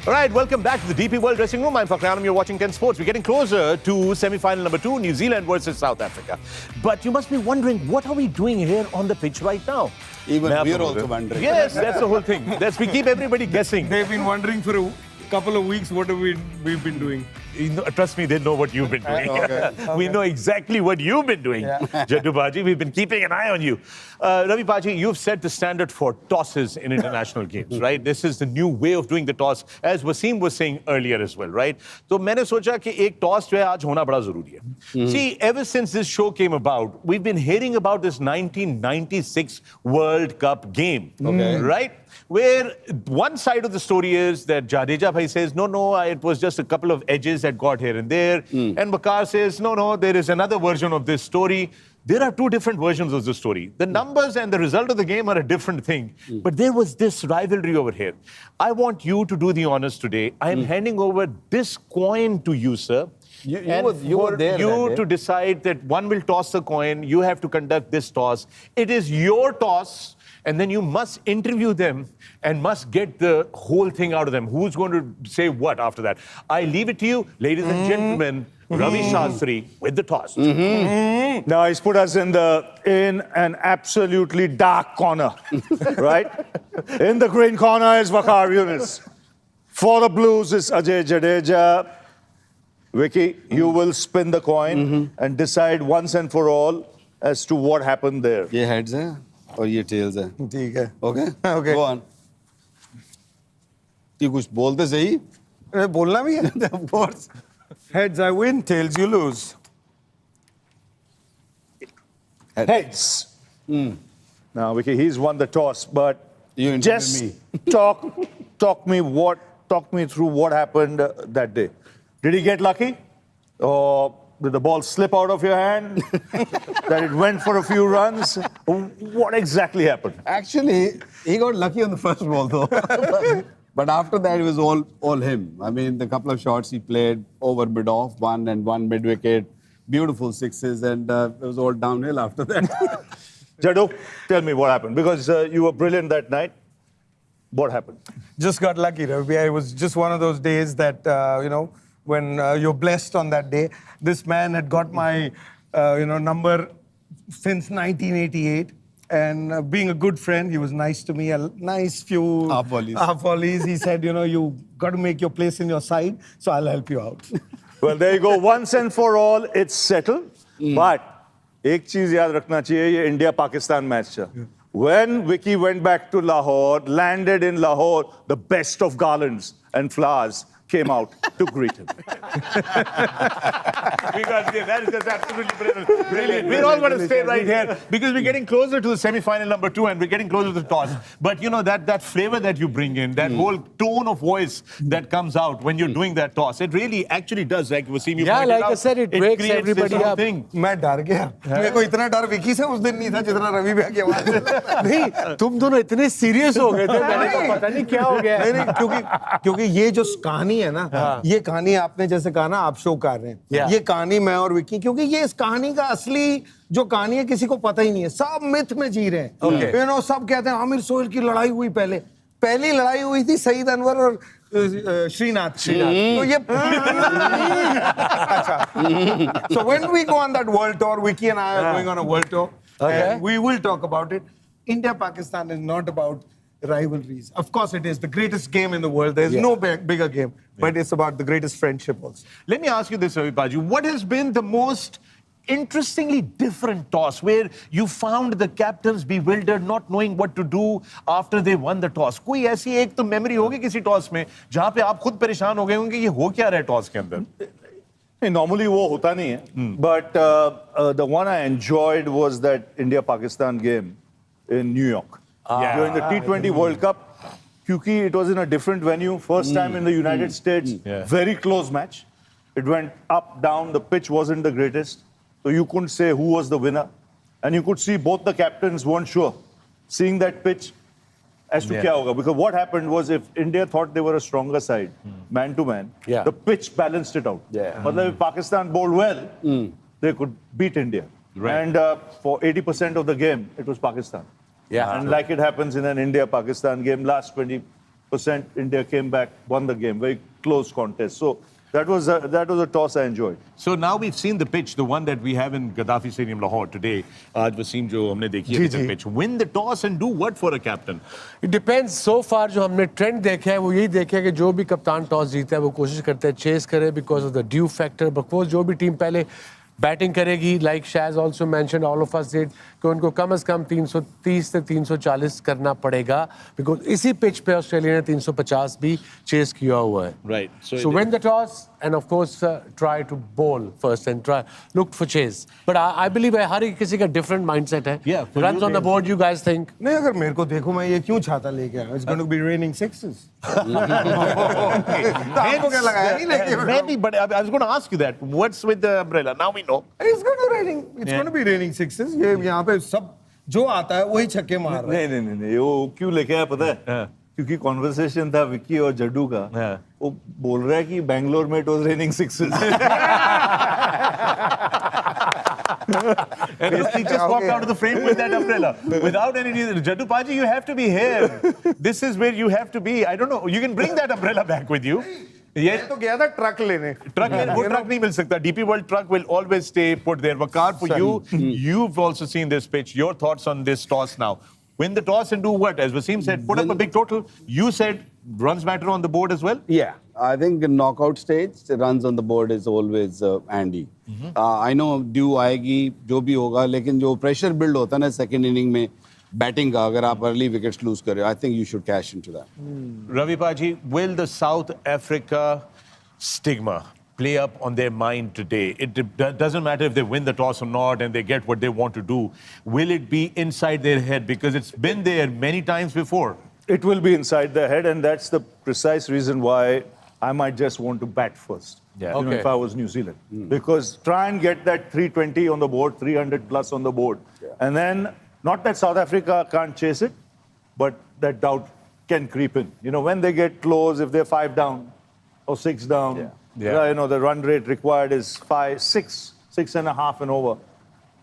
All right, welcome back to the DP World Dressing Room. I'm Fakhar-e-Alam. You're watching 10 Sports. We're getting closer to semi-final number 2, New Zealand versus South Africa. But you must be wondering, what are we doing here on the pitch right now? Even we're also wondering. Yes, that's the whole thing. We keep everybody guessing. They've been wondering for a couple of weeks what we've been doing. You know, trust me, they know what you've been doing. Okay. We know exactly what you've been doing, Jaddu Baji. We've been keeping an eye on you. Ravi Baji, you've set the standard for tosses in international games, right? This is the new way of doing the toss, as Wasim was saying earlier as well, right? So मैंने सोचा कि एक toss जो है आज होना बड़ा जरूरी है. See, ever since this show came about, we've been hearing about this 1996 World Cup game, right? Where one side of the story is that Jadeja bhai says, no, it was just a couple of edges that got here and there. And Bakar says, no, there is another version of this story. There are two different versions of the story. The numbers and the result of the game are a different thing. But there was this rivalry over here. I want you to do the honors today. I am handing over this coin to you, sir. You were there you to decide that one will toss the coin. You have to conduct this toss. It is your toss. And then you must interview them and must get the whole thing out of them. Who's going to say what after that? I leave it to you, ladies and gentlemen. Ravi Shastri with the toss. Now he's put us in an absolutely dark corner, right? In the green corner is Fakhar Yunus. For the Blues is Ajay Jadeja. Vicky, you will spin the coin and decide once and for all as to what happened there. ये heads हैं और ये tails हैं. ठीक है. Okay? Okay. Go on. ये कुछ बोलते सही? बोलना भी है. Of course. Heads I win, tails you lose. Heads. Now, Vicky, he's won the toss, but You interview just me. talk me through what happened that day. Did he get lucky? Or did the ball slip out of your hand? That it went for a few runs? What exactly happened? Actually, he got lucky on the first ball though. But after that, it was all him. I mean, the couple of shots he played over mid-off, one mid-wicket, beautiful sixes, and it was all downhill after that. Jaddu, tell me what happened. Because you were brilliant that night. What happened? Just got lucky, Ravi. It was just one of those days that, when you're blessed on that day. This man had got my, number since 1988. And being a good friend, he was nice to me. A nice few Half volleys. Half volleys. He said, you got to make your place in your side, so I'll help you out. Well, there you go. Once and for all, it's settled. But एक चीज याद रखना चाहिए, ये India-Pakistan match था. When Vicky went back to Lahore, landed in Lahore, the best of garlands and flowers came out to greet him. Because that is just absolutely brilliant. We're all going to stay right here because we're getting closer to the semi-final number 2 and we're getting closer to the toss. But you know, that flavor that you bring in, that whole tone of voice that comes out when you're doing that toss, it really actually does, like Wasim, you pointed like out, I said, it wakes creates everybody this whole up. thing. मैं डर गया. मेरे को इतना डर विकी से उस दिन नहीं था जितना रवि भैया की आवाज से. नहीं, तुम दोनों इतने सीरियस हो गए थे, मैंने कहा पता नहीं क्या हो गया. नहीं, क्योंकि ये जो कहानी है ना, ये कहानी आपने जैसे कहा ना, आप शो कर रहे हैं. ये कहानी मैं और विकी, क्योंकि ये इस कहानी का असली जो कहानी है किसी को पता ही नहीं है. सब मिथ में जी रहे हैं. सब कहते हैं आमिर सोहेल की लड़ाई हुई पहली लड़ाई हुई थी सईद अनवर और श्रीनाथ. तो ये अच्छा. So when we go on that world tour, Vicky and I are going on a world tour, and we will talk about it. India-Pakistan is not about rivalries. Of course it is the greatest game in the world. There's no bigger game, but it's about the greatest friendship also. Let me ask you this, Ravi Baji. What has been the most interestingly different toss where you found the captains bewildered, not knowing what to do after they won the toss? कोई ऐसी एक तो memory होगी किसी toss में जहां पे आप खुद परेशान हो गए होंगे ये हो क्या रहा है टॉस के अंदर? Normally वो होता नहीं है. But the one I enjoyed was that India-Pakistan game in New York. During the T20 World Cup, क्योंकि it was in a different venue, first time in the United States, very close match. It went up, down, the pitch wasn't the greatest. So you couldn't say who was the winner. And you could see both the captains weren't sure, seeing that pitch as to kya hoga. Because what happened was if India thought they were a stronger side, man to man, the pitch balanced it out. But if Pakistan bowled well, they could beat India. And for 80% of the game, it was Pakistan. And like it happens in an India-Pakistan game, last 20 India came back, won the game. Very close contest. So that was a toss I enjoyed. So now we've seen the pitch, the one that we have in Gaddafi Stadium, Lahore today. आज वसीम जो हमने देखी है the pitch. Win the toss and do what for a captain? It depends. So far जो हमने trend देखा है वो यही देखा है कि जो भी कप्तान टॉस जीता है वो कोशिश करता है चेस करे because of the due factor. Because जो भी टीम पहले बैटिंग करेगी, like Shaz also mentioned, all of us did, कि उनको कम से कम 330 से 340 करना पड़ेगा because इसी पिच पे ऑस्ट्रेलिया ने 350 भी चेस किया हुआ है. Right. So win the toss and of course try to bowl first and look for chase. But I believe हर एक किसी का different mindset है. Yeah. Runs on the board, you guys think? नहीं, अगर मेरे को देखो मैं ये क्यों छाता लेके आया? It's going to be raining sixes. तो आपको क्या लगाया? नहीं लेके Maybe, but I was going to ask you that. What's with the umbrella? Now we know. It's going to be raining sixes. ये यहाँ पे सब जो आता है वही छक्के मार रहा है. नहीं वो क्यों लेके आया पता है? क्योंकि कॉन्वर्सेशन था विक्की और जड्डू का. वो बोल रहा है कि बैंगलोर में it was raining sixes. And he just walked out of the frame with that umbrella. Without any reason. Jaddu Paji, you have to be here. This is where you have to be. I don't know. You can bring that umbrella back with you. ये तो गया था truck लेने. Truck, वो truck नहीं मिल सकता. DP World truck will always stay put there. Vakar, for you, you've also seen this pitch. Your thoughts on this toss now? Win the toss and do what? As Wasim said, put up a big total. You said runs matter on the board as well? Yeah, I think in knockout stage, the runs on the board is always handy. I know due आएगी, जो भी होगा, लेकिन जो pressure build होता है ना second inning में batting का, अगर आप early wickets lose कर रहे हो, I think you should cash into that. Ravi Paji, will the South Africa stigma play up on their mind today? It doesn't matter if they win the toss or not and they get what they want to do. Will it be inside their head? Because it's been there many times before. It will be inside their head, and that's the precise reason why I might just want to bat first. Yeah. You know, Okay. if I was New Zealand. Because try and get that 320 on the board, 300 plus on the board. And then, not that South Africa can't chase it, but that doubt can creep in. You know, when they get close, if they're 5 down or 6 down, you know, the run rate required is 5, 6, 6.5 and over.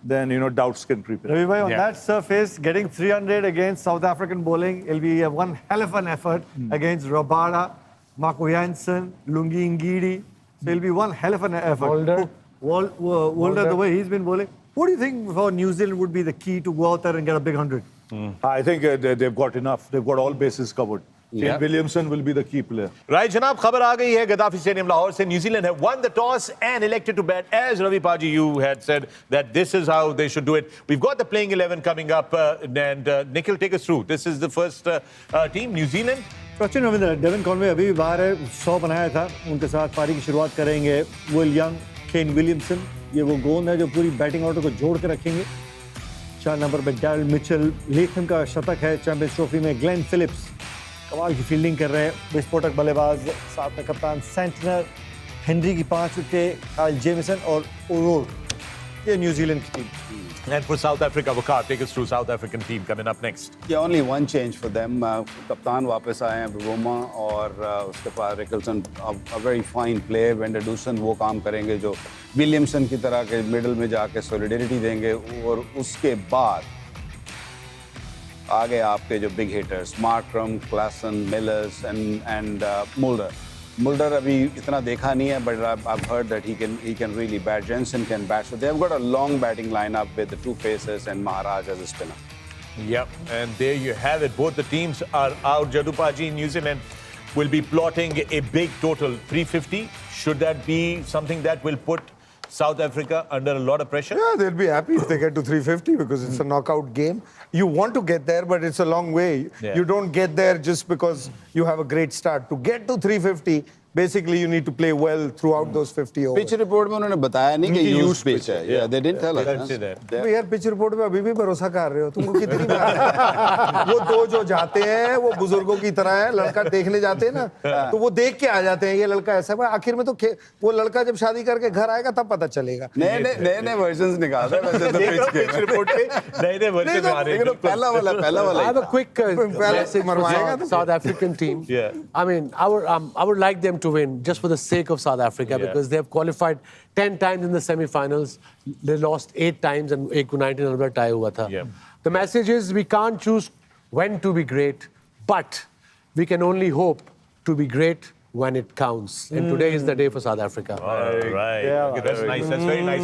Then, you know, doubts can creep in. Ravi bhai, on Yeah. that surface, getting 300 against South African bowling, it'll be one hell of an effort against Rabada, Marco Jansen, Lungi Ngidi. So it'll be one hell of an effort. Walder, the way he's been bowling. What do you think for New Zealand would be the key to go out there and get a big 100? I think they've got enough. They've got all bases covered. Yeah. Kane Williamson will be the key player. Right, Janab, खबर आ गई है Gaddafi Stadium Lahore से New Zealand have won the toss and elected to bat. As Ravi Paji, you had said that this is how they should do it. We've got the playing 11 coming up, and Nikhil, take us through. This is the first team, New Zealand. Sachin Ravindra, Devon Conway अभी भी बाहर है, 100 बनाया था. उनके साथ पारी की शुरुआत करेंगे विल यंग, केन विलियमसन. ये वो गेंद है जो पूरी बैटिंग ऑर्डर को जोड़ के रखेंगे. 4 नंबर पे डैरल मिचेल, लेथम का शतक है चैंपियंस ट्रॉफी में. ग्लेन फिलिप्स कमाल की फील्डिंग कर रहे हैं, विस्फोटक बल्लेबाज. साथ में कप्तान सेंटनर, हेनरी की 5 विकेटें, काइल जेमिसन और ओरोर. ये न्यूजीलैंड की team. And for South Africa, Vakar, take us through South African team coming up next. Yeah, only one change for them. कप्तान वापस आए हैं रोमा और उसके पास रिकल्सन, a very fine player. वेंडरडूसन वो काम करेंगे जो विलियमसन की तरह के मिडल में जाके सॉलिडिटी देंगे. और उसके बाद आगे आपके जो big hitters Markram, Klaasen, millers and Mulder. Mulder अभी इतना देखा नहीं है, but I've heard that he can really bat. Jensen can bat. So they've got a long batting lineup with the 2 Pacers and Maharaj as a spinner. Yep, and there you have it. Both the teams are out. Jaddu Paji, New Zealand will be plotting a big total, 350. Should that be something that will put South Africa under a lot of pressure? Yeah, they'll be happy if they get to 350 because it's a knockout game. You want to get there, but it's a long way. Yeah. You don't get there just because you have a great start. To get to 350, basically you need to play well throughout those 50 overs. Pitch report में उन्होंने बताया नहीं कि used pitch है. Yeah, they didn't tell us. They didn't say that. तो यार pitch report पे अभी भी भरोसा कर रहे हो. तुमको कितनी बार वो 2 जो जाते हैं वो बुजुर्गों की तरह है. लड़का देखने जाते हैं ना, तो वो देख के आ जाते हैं ये लड़का ऐसा है. आखिर में तो वो लड़का जब शादी करके घर आएगा तब पता चलेगा. नए वर्जन्स निकाल रहे हैं वैसे तो pitch report पे नए वर्जन आ रहे हैं. पहला वाला I have a quick message for मरवाएगा the South African team. Yeah. I mean, I would like them to win just for the sake of South Africa because they have qualified 10 times in the semi-finals. They lost 8 times and एक 19 number tie हुआ था. Yeah. The message is we can't choose when to be great, but we can only hope to be great when it counts. And today is the day for South Africa. All right. Yeah, Okay, that's nice. That's very nice.